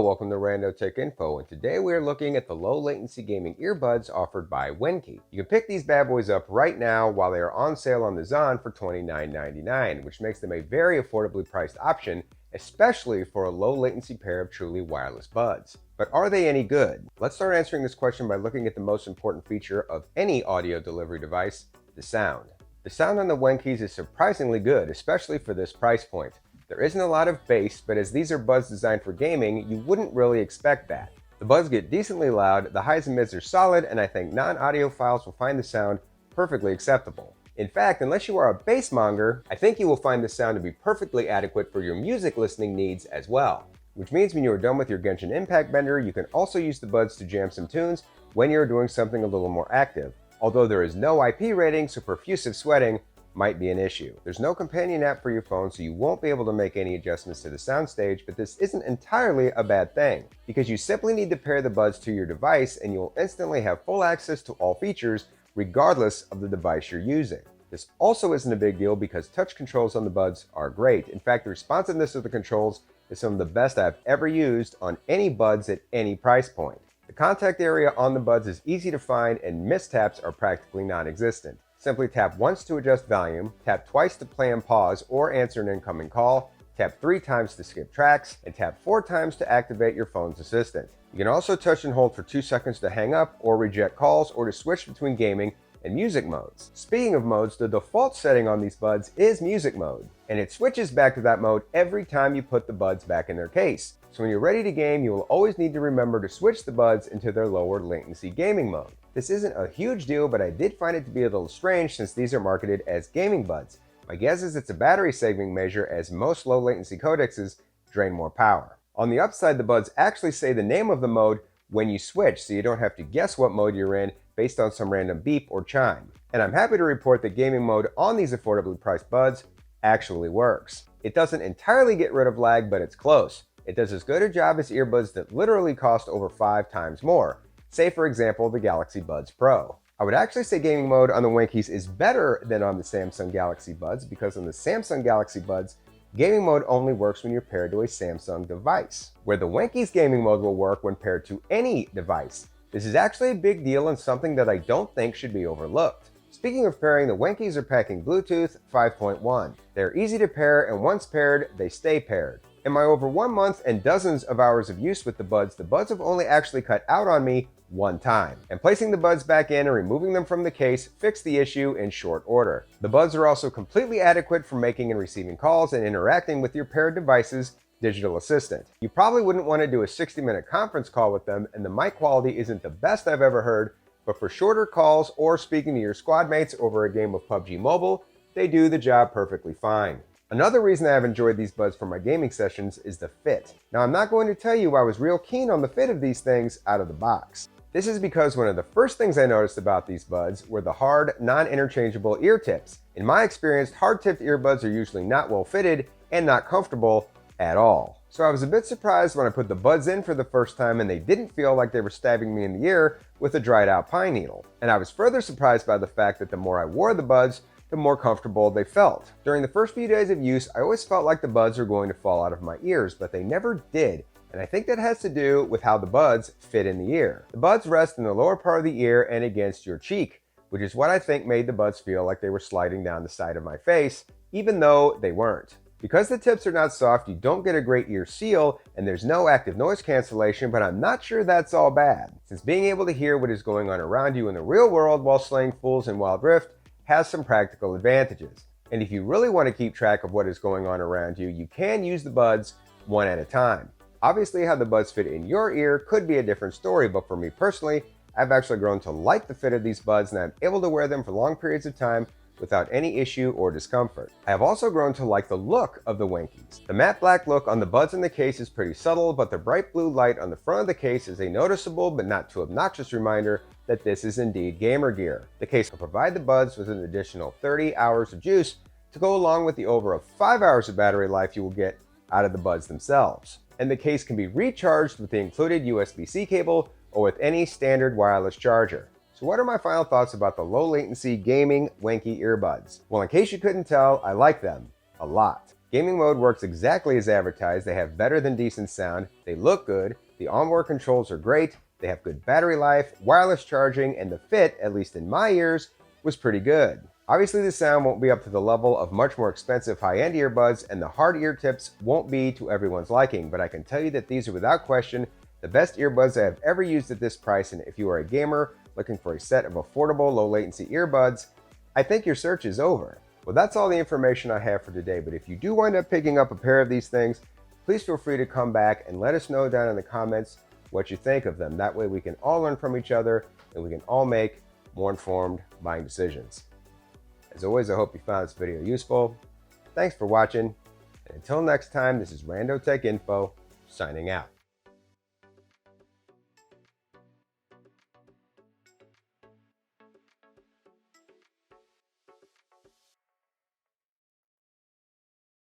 Hello, welcome to Rando Tech Info, and today we are looking at the low latency gaming earbuds offered by Wenkey. You can pick these bad boys up right now while they are on sale on the Zon for $29.99, which makes them a very affordably priced option, especially for a low latency pair of truly wireless buds. But are they any good? Let's start answering this question by looking at the most important feature of any audio delivery device, the sound. The sound on the Wenkeys is surprisingly good, especially for this price point. There isn't a lot of bass, but as these are buds designed for gaming, you wouldn't really expect that. The buds get decently loud, the highs and mids are solid, and I think non-audiophiles will find the sound perfectly acceptable. In fact, unless you are a bass monger, I think you will find the sound to be perfectly adequate for your music listening needs as well. Which means when you are done with your Genshin Impact Bender, you can also use the buds to jam some tunes when you're doing something a little more active. Although there is no IP rating, so perfusive sweating might be an issue. There's no companion app for your phone, so you won't be able to make any adjustments to the soundstage, but this isn't entirely a bad thing, because you simply need to pair the buds to your device and you'll instantly have full access to all features, regardless of the device you're using. This also isn't a big deal because touch controls on the buds are great. In fact, the responsiveness of the controls is some of the best I've ever used on any buds at any price point. The contact area on the buds is easy to find and mistaps are practically non-existent. Simply tap once to adjust volume, tap twice to play and pause or answer an incoming call, tap 3 times to skip tracks, and tap 4 times to activate your phone's assistant. You can also touch and hold for 2 seconds to hang up or reject calls or to switch between gaming and music modes. Speaking of modes, the default setting on these buds is music mode, and it switches back to that mode every time you put the buds back in their case. So when you're ready to game, you will always need to remember to switch the buds into their lower latency gaming mode. This isn't a huge deal, but I did find it to be a little strange since these are marketed as gaming buds. My guess is it's a battery saving measure as most low latency codecs drain more power. On the upside, the buds actually say the name of the mode when you switch, so you don't have to guess what mode you're in based on some random beep or chime. And I'm happy to report that gaming mode on these affordably priced buds actually works. It doesn't entirely get rid of lag, but it's close. It does as good a job as earbuds that literally cost over 5 times more. Say for example, the Galaxy Buds Pro. I would actually say gaming mode on the Wenkeys is better than on the Samsung Galaxy Buds because on the Samsung Galaxy Buds, gaming mode only works when you're paired to a Samsung device, where the Wenkeys gaming mode will work when paired to any device. This is actually a big deal and something that I don't think should be overlooked. Speaking of pairing, the Wenkeys are packing Bluetooth 5.1. They're easy to pair, and once paired, they stay paired. In my over 1 month and dozens of hours of use with the buds have only actually cut out on me 1 time. And placing the buds back in and removing them from the case fixed the issue in short order. The buds are also completely adequate for making and receiving calls and interacting with your paired device's digital assistant. You probably wouldn't want to do a 60-minute conference call with them, and the mic quality isn't the best I've ever heard, but for shorter calls or speaking to your squad mates over a game of PUBG Mobile, they do the job perfectly fine. Another reason I have enjoyed these buds for my gaming sessions is the fit. Now, I'm not going to tell you I was real keen on the fit of these things out of the box. This is because one of the first things I noticed about these buds were the hard, non-interchangeable ear tips. In my experience, hard-tipped earbuds are usually not well fitted and not comfortable at all. So I was a bit surprised when I put the buds in for the first time and they didn't feel like they were stabbing me in the ear with a dried out pine needle. And I was further surprised by the fact that the more I wore the buds, the more comfortable they felt. During the first few days of use, I always felt like the buds were going to fall out of my ears, but they never did. And I think that has to do with how the buds fit in the ear. The buds rest in the lower part of the ear and against your cheek, which is what I think made the buds feel like they were sliding down the side of my face, even though they weren't. Because the tips are not soft, you don't get a great ear seal, and there's no active noise cancellation, but I'm not sure that's all bad, since being able to hear what is going on around you in the real world while slaying fools in Wild Rift has some practical advantages. And if you really want to keep track of what is going on around you, you can use the buds one at a time. Obviously, how the buds fit in your ear could be a different story, but for me personally, I've actually grown to like the fit of these buds, and I'm able to wear them for long periods of time without any issue or discomfort. I have also grown to like the look of the Wenkeys. The matte black look on the buds in the case is pretty subtle, but the bright blue light on the front of the case is a noticeable but not too obnoxious reminder that this is indeed gamer gear. The case will provide the buds with an additional 30 hours of juice to go along with the over 5 hours of battery life you will get out of the buds themselves. And the case can be recharged with the included USB-C cable or with any standard wireless charger. So what are my final thoughts about the low latency gaming Wenkey earbuds? Well, in case you couldn't tell, I like them a lot. Gaming mode works exactly as advertised. They have better than decent sound, they look good, the onboard controls are great, they have good battery life, wireless charging, and the fit, at least in my ears, was pretty good. Obviously the sound won't be up to the level of much more expensive high-end earbuds, and the hard ear tips won't be to everyone's liking, but I can tell you that these are without question the best earbuds I have ever used at this price, and if you are a gamer looking for a set of affordable low latency earbuds, I think your search is over. Well, that's all the information I have for today, but if you do wind up picking up a pair of these things, please feel free to come back and let us know down in the comments what you think of them. That way we can all learn from each other and we can all make more informed buying decisions. As always, I hope you found this video useful. Thanks for watching, and until next time, this is Rando Tech Info signing out.